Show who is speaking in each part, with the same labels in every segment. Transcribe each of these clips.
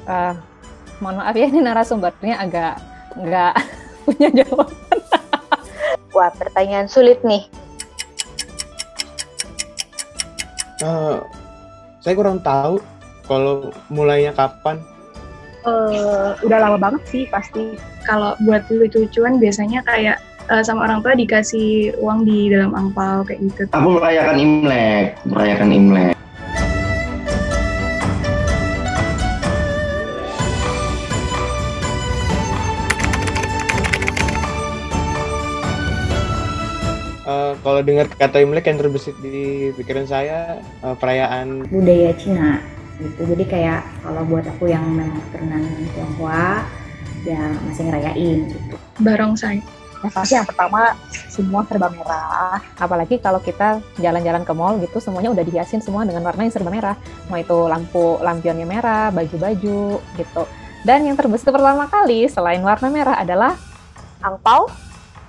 Speaker 1: Eh, Mohon maaf ya, ini narasumbernya agak nggak punya jawaban.
Speaker 2: Wah, pertanyaan sulit nih.
Speaker 3: Saya kurang tahu kalau mulainya kapan.
Speaker 4: Udah lama banget sih pasti. Kalau buat lucu-lucuan biasanya kayak sama orang tua dikasih uang di dalam angpau kayak gitu.
Speaker 5: Aku merayakan Imlek.
Speaker 3: Kalau dengar kata Imlek yang terbesit di pikiran saya perayaan
Speaker 6: budaya Cina gitu. Jadi kayak kalau buat aku yang memang keturunan Tionghoa ya masih ngerayain gitu.
Speaker 4: Barongsai.
Speaker 7: Yang pasti yang pertama semua serba merah.
Speaker 1: Apalagi kalau kita jalan-jalan ke mall gitu, semuanya udah dihiasin semua dengan warna yang serba merah. Mau itu lampionnya merah, baju-baju gitu. Dan yang terbesit pertama kali selain warna merah adalah
Speaker 2: Angpau.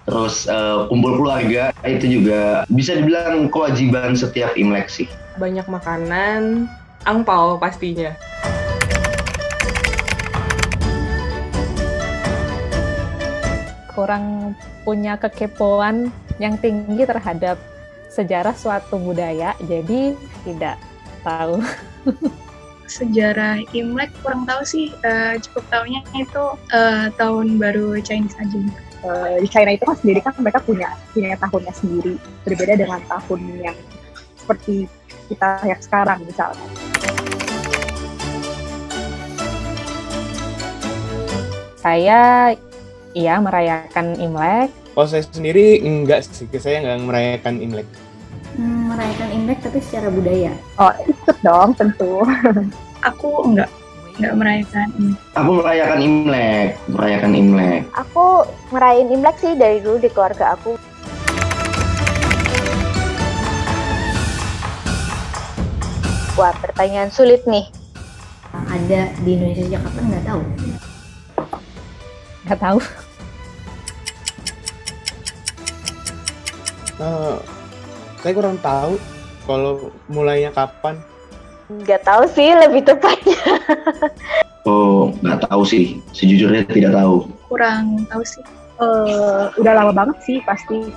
Speaker 5: Terus kumpul keluarga itu juga bisa dibilang kewajiban setiap Imlek sih.
Speaker 8: Banyak makanan, angpau pastinya.
Speaker 1: kurang punya kekepoan yang tinggi terhadap sejarah suatu budaya, jadi tidak tahu.
Speaker 4: Sejarah Imlek kurang tahu sih, cukup tahunya itu tahun baru Chinese aja.
Speaker 7: Di China itu kan sendiri kan mereka punya tahunnya sendiri, berbeda dengan tahun yang seperti kita yang sekarang misalnya.
Speaker 1: Saya merayakan Imlek.
Speaker 3: Kalau saya sendiri enggak sih, saya enggak merayakan Imlek.
Speaker 6: Merayakan Imlek tapi secara budaya.
Speaker 7: Oh, ikut dong tentu.
Speaker 4: Aku enggak merayakan Imlek.
Speaker 5: Aku merayakan Imlek.
Speaker 2: Aku ngerayain Imlek sih dari dulu di keluarga aku. Wah, pertanyaan sulit nih.
Speaker 6: Ada di Indonesia sejak kapan nggak tahu.
Speaker 1: Nggak tahu.
Speaker 3: Saya kurang tahu kalau mulainya kapan.
Speaker 2: Nggak tahu sih lebih tepatnya.
Speaker 5: Oh, nggak tahu sih. Sejujurnya tidak tahu.
Speaker 4: Kurang tahu sih.
Speaker 7: Udah lama banget sih pasti.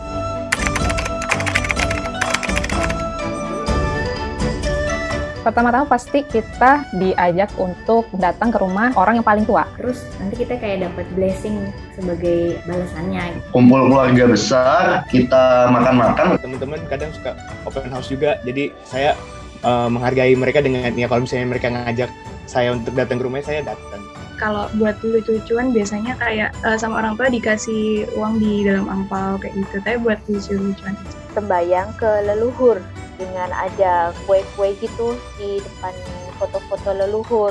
Speaker 1: Pertama-tama pasti kita diajak untuk datang ke rumah orang yang paling tua.
Speaker 6: Terus nanti kita kayak dapat blessing sebagai balasannya.
Speaker 5: Kumpul keluarga besar, kita makan-makan.
Speaker 3: Teman-teman kadang suka open house juga, jadi saya menghargai mereka dengan ya kalau misalnya mereka ngajak saya untuk datang ke rumahnya, saya datang.
Speaker 4: Kalau buat lucu-lucuan biasanya kayak sama orang tua dikasih uang di dalam angpau kayak gitu. Tapi buat lucu-lucuan aja.
Speaker 2: Sembayang ke leluhur dengan ada kue-kue gitu di depan foto-foto leluhur.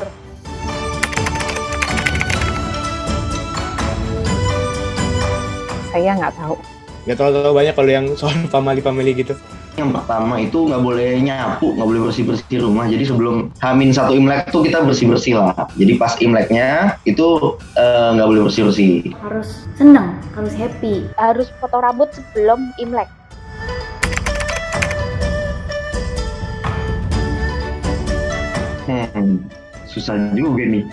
Speaker 1: Saya nggak tahu.
Speaker 3: Nggak tahu banyak kalau yang soal family gitu.
Speaker 5: Yang pertama itu nggak boleh nyapu, nggak boleh bersih-bersih rumah. Jadi sebelum H-1 Imlek tuh kita bersih-bersih lah. Jadi pas Imleknya itu nggak boleh bersih-bersih.
Speaker 6: Harus senang, harus happy.
Speaker 2: Harus potong rambut sebelum Imlek.
Speaker 5: Susah juga nih.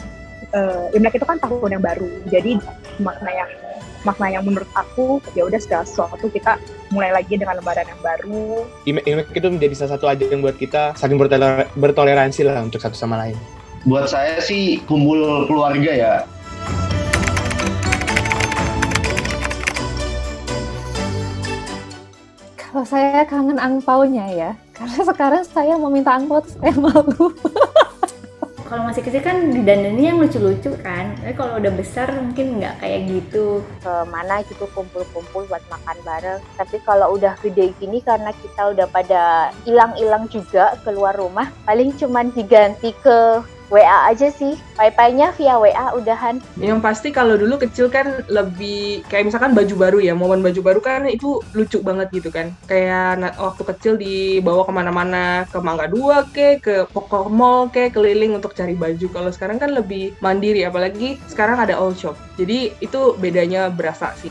Speaker 7: Imlek itu kan tahun yang baru, jadi makna yang menurut aku ya udah segala sesuatu kita mulai lagi dengan lembaran yang baru.
Speaker 3: Imlek itu menjadi salah satu ajang buat kita saling bertoleransi lah untuk satu sama lain.
Speaker 5: Buat saya sih kumpul keluarga ya.
Speaker 1: Kalau saya kangen angpaunya ya, karena sekarang saya mau minta angpau terus saya malu.
Speaker 6: Kalau masih kecil kan didandanin yang lucu-lucu kan, tapi kalau udah besar mungkin nggak kayak gitu.
Speaker 2: Mana gitu kumpul-kumpul buat makan bareng. Tapi kalau udah gede gini karena kita udah pada hilang-hilang juga keluar rumah, paling cuman diganti ke WA aja sih. Wi-Fi-nya via WA udahan.
Speaker 8: Yang pasti kalau dulu kecil kan lebih kayak misalkan baju baru ya, momen baju baru kan itu lucu banget gitu kan. Kayak waktu kecil dibawa kemana-mana, ke Mangga 2 ke Pokok Mall keliling untuk cari baju. Kalau sekarang kan lebih mandiri, apalagi sekarang ada all shop. Jadi itu bedanya berasa sih.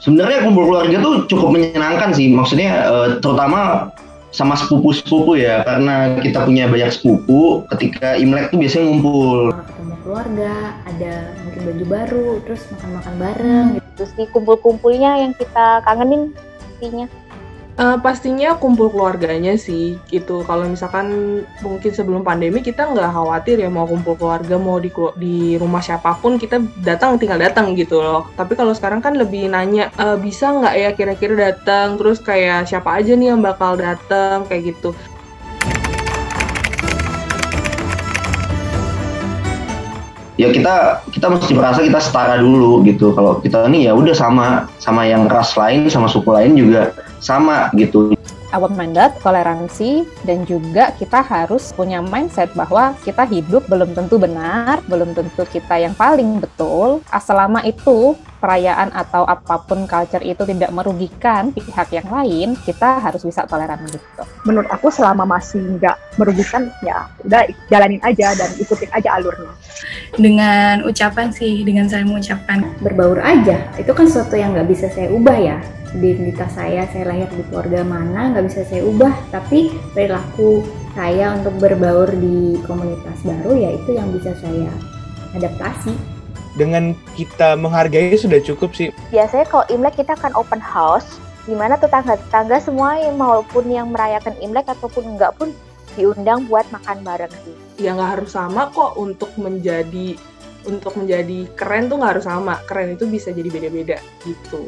Speaker 5: Sebenarnya kumpul keluarga tuh cukup menyenangkan sih. Maksudnya terutama sama sepupu-sepupu ya, karena kita punya banyak sepupu. Ketika Imlek tuh biasanya ngumpul.
Speaker 6: Ketemu keluarga, ada mungkin baju baru, terus makan-makan bareng.
Speaker 2: Terus di kumpul-kumpulnya yang kita kangenin pastinya.
Speaker 8: Pastinya kumpul keluarganya sih gitu. Kalau misalkan mungkin sebelum pandemi kita nggak khawatir ya mau kumpul keluarga, mau di rumah siapapun kita tinggal datang gitu loh. Tapi kalau sekarang kan lebih nanya bisa nggak ya kira-kira datang, terus kayak siapa aja nih yang bakal datang kayak gitu.
Speaker 5: Ya kita mesti merasa kita setara dulu gitu. Kalau kita nih ya udah sama yang ras lain, sama suku lain juga sama gitu.
Speaker 1: Open minded, toleransi, dan juga kita harus punya mindset bahwa kita hidup belum tentu benar, belum tentu kita yang paling betul. Selama itu perayaan atau apapun culture itu tidak merugikan pihak yang lain, kita harus bisa toleran gitu.
Speaker 7: Menurut aku selama masih nggak merugikan, ya udah jalanin aja dan ikutin aja alurnya.
Speaker 4: Dengan ucapan sih, dengan saya mengucapkan
Speaker 6: Berbaur aja, itu kan sesuatu yang nggak bisa saya ubah ya. Identitas saya lahir di keluarga mana, nggak bisa saya ubah. Tapi perilaku saya untuk berbaur di komunitas baru, ya itu yang bisa saya adaptasi.
Speaker 3: Dengan kita menghargai sudah cukup sih.
Speaker 2: Biasanya kalau Imlek kita akan open house, di mana tetangga-tetangga semua maupun yang merayakan Imlek ataupun enggak pun diundang buat makan bareng sih.
Speaker 8: Ya nggak harus sama kok untuk menjadi keren tuh nggak harus sama. Keren itu bisa jadi beda-beda gitu.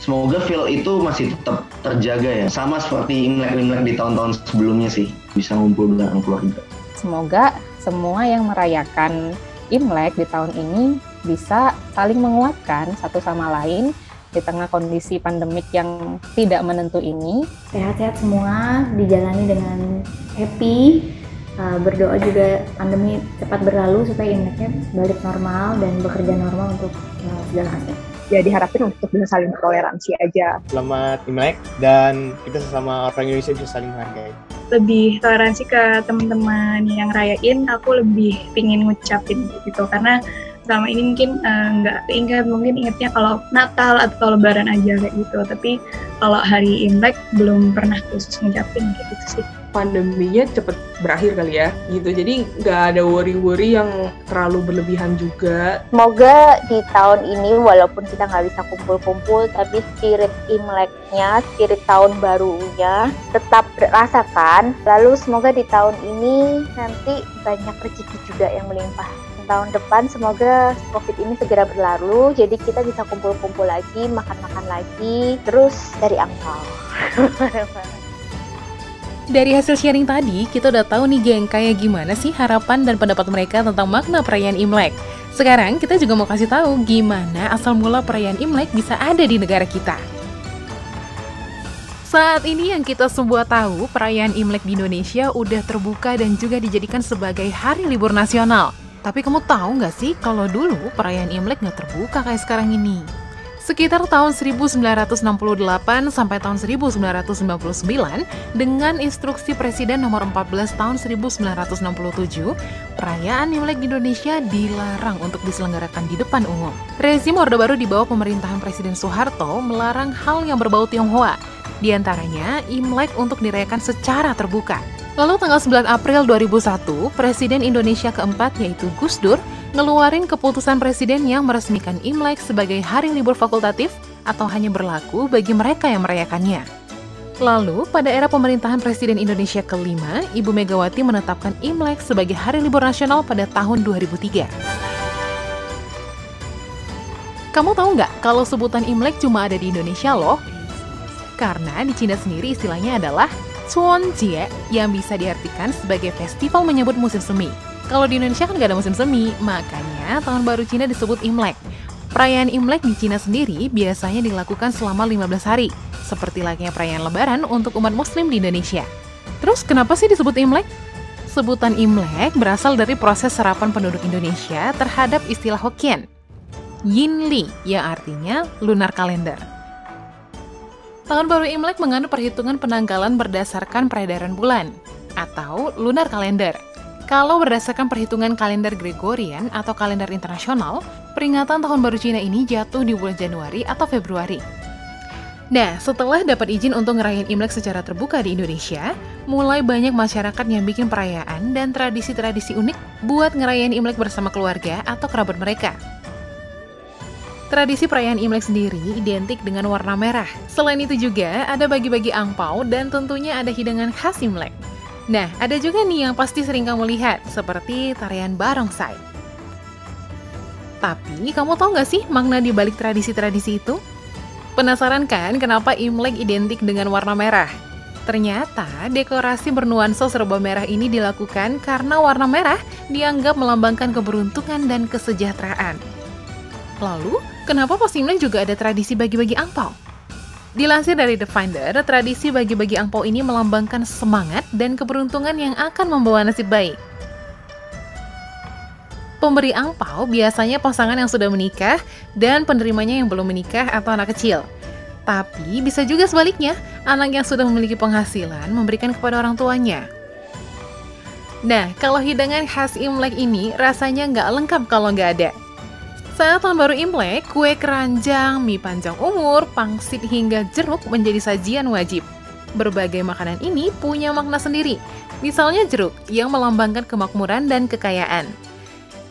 Speaker 5: Semoga feel itu masih tetap terjaga ya, sama seperti Imlek-Imlek di tahun-tahun sebelumnya sih, bisa ngumpul bareng keluarga.
Speaker 1: Semoga semua yang merayakan Imlek di tahun ini bisa saling menguatkan satu sama lain di tengah kondisi pandemik yang tidak menentu ini.
Speaker 6: Sehat-sehat semua, dijalani dengan happy. Berdoa juga pandemi cepat berlalu supaya Imleknya balik normal dan bekerja normal untuk segala aspek.
Speaker 7: Ya diharapin untuk bisa saling toleransi aja.
Speaker 3: Selamat Imlek, dan kita sesama orang Indonesia bisa saling menghargai.
Speaker 4: lebih toleransi ke teman-teman yang rayain. Aku lebih pingin ngucapin gitu, karena selama ini mungkin nggak keinget, mungkin ingetnya kalau Natal atau Lebaran aja kayak gitu, tapi kalau hari Imlek belum pernah khusus ngucapin kayak gitu sih.
Speaker 8: Pandeminya cepet berakhir kali ya gitu, jadi nggak ada worry-worry yang terlalu berlebihan juga.
Speaker 2: Semoga di tahun ini walaupun kita nggak bisa kumpul-kumpul, tapi spirit Imleknya, spirit tahun barunya tetap rasakan. Lalu semoga di tahun ini nanti banyak rezeki juga yang melimpah. Tahun depan semoga COVID ini segera berlalu, jadi kita bisa kumpul-kumpul lagi, makan-makan lagi, terus dari angpau.
Speaker 9: Dari hasil sharing tadi, kita udah tahu nih geng, kayak gimana sih harapan dan pendapat mereka tentang makna perayaan Imlek. Sekarang kita juga mau kasih tahu gimana asal mula perayaan Imlek bisa ada di negara kita. Saat ini yang kita semua tahu, perayaan Imlek di Indonesia udah terbuka dan juga dijadikan sebagai hari libur nasional. Tapi kamu tahu nggak sih kalau dulu perayaan Imlek nggak terbuka kayak sekarang ini? Sekitar tahun 1968 sampai tahun 1999, dengan instruksi Presiden nomor 14 tahun 1967, perayaan Imlek di Indonesia dilarang untuk diselenggarakan di depan umum. Rezim Orde Baru di bawah pemerintahan Presiden Soeharto melarang hal yang berbau Tionghoa, di antaranya Imlek untuk dirayakan secara terbuka. Lalu tanggal 9 April 2001, Presiden Indonesia keempat yaitu Gus Dur ngeluarin keputusan presiden yang meresmikan Imlek sebagai hari libur fakultatif atau hanya berlaku bagi mereka yang merayakannya. Lalu, pada era pemerintahan Presiden Indonesia kelima, Ibu Megawati menetapkan Imlek sebagai hari libur nasional pada tahun 2003. Kamu tahu nggak kalau sebutan Imlek cuma ada di Indonesia loh? Karena di Cina sendiri istilahnya adalah Chuanjie, yang bisa diartikan sebagai festival menyambut musim semi. Kalau di Indonesia kan nggak ada musim semi, makanya tahun baru Cina disebut Imlek. Perayaan Imlek di Cina sendiri biasanya dilakukan selama 15 hari, seperti layaknya perayaan Lebaran untuk umat Muslim di Indonesia. Terus kenapa sih disebut Imlek? Sebutan Imlek berasal dari proses serapan penduduk Indonesia terhadap istilah Hokkien, Yinli, yang artinya lunar kalender. Tahun baru Imlek mengandung perhitungan penanggalan berdasarkan peredaran bulan, atau lunar kalender. Kalau berdasarkan perhitungan kalender Gregorian atau kalender internasional, peringatan Tahun Baru Cina ini jatuh di bulan Januari atau Februari. Nah, setelah dapat izin untuk ngerayain Imlek secara terbuka di Indonesia, mulai banyak masyarakat yang bikin perayaan dan tradisi-tradisi unik buat ngerayain Imlek bersama keluarga atau kerabat mereka. Tradisi perayaan Imlek sendiri identik dengan warna merah. Selain itu juga ada bagi-bagi angpau dan tentunya ada hidangan khas Imlek. Nah, ada juga nih yang pasti sering kamu lihat, seperti tarian barongsai. Tapi, kamu tahu nggak sih makna di balik tradisi-tradisi itu? Penasaran kan kenapa Imlek identik dengan warna merah? Ternyata dekorasi bernuansa serba merah ini dilakukan karena warna merah dianggap melambangkan keberuntungan dan kesejahteraan. Lalu, kenapa pas Imlek juga ada tradisi bagi-bagi angpau? Dilansir dari The Finder, tradisi bagi-bagi angpau ini melambangkan semangat dan keberuntungan yang akan membawa nasib baik. Pemberi angpau biasanya pasangan yang sudah menikah dan penerimanya yang belum menikah atau anak kecil. Tapi bisa juga sebaliknya, anak yang sudah memiliki penghasilan memberikan kepada orang tuanya. Nah, kalau hidangan khas Imlek ini rasanya nggak lengkap kalau nggak ada. Saat Tahun Baru Imlek, kue keranjang, mie panjang umur, pangsit hingga jeruk menjadi sajian wajib. Berbagai makanan ini punya makna sendiri. Misalnya jeruk yang melambangkan kemakmuran dan kekayaan.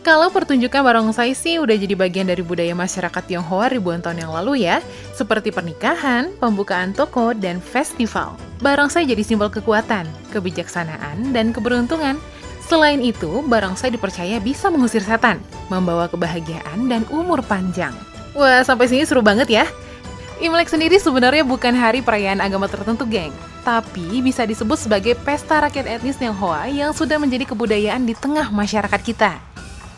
Speaker 9: Kalau pertunjukan barongsai sih udah jadi bagian dari budaya masyarakat Tionghoa ribuan tahun yang lalu ya, seperti pernikahan, pembukaan toko, dan festival. Barongsai jadi simbol kekuatan, kebijaksanaan, dan keberuntungan. Selain itu, barongsai dipercaya bisa mengusir setan, membawa kebahagiaan dan umur panjang. Wah, sampai sini seru banget ya. Imlek sendiri sebenarnya bukan hari perayaan agama tertentu, geng. Tapi bisa disebut sebagai pesta rakyat etnis Tionghoa yang sudah menjadi kebudayaan di tengah masyarakat kita.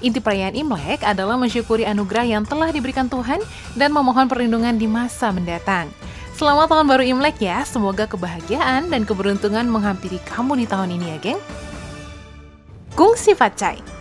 Speaker 9: Inti perayaan Imlek adalah mensyukuri anugerah yang telah diberikan Tuhan dan memohon perlindungan di masa mendatang. Selamat Tahun Baru Imlek ya, semoga kebahagiaan dan keberuntungan menghampiri kamu di tahun ini ya, geng. Kung Si Facai.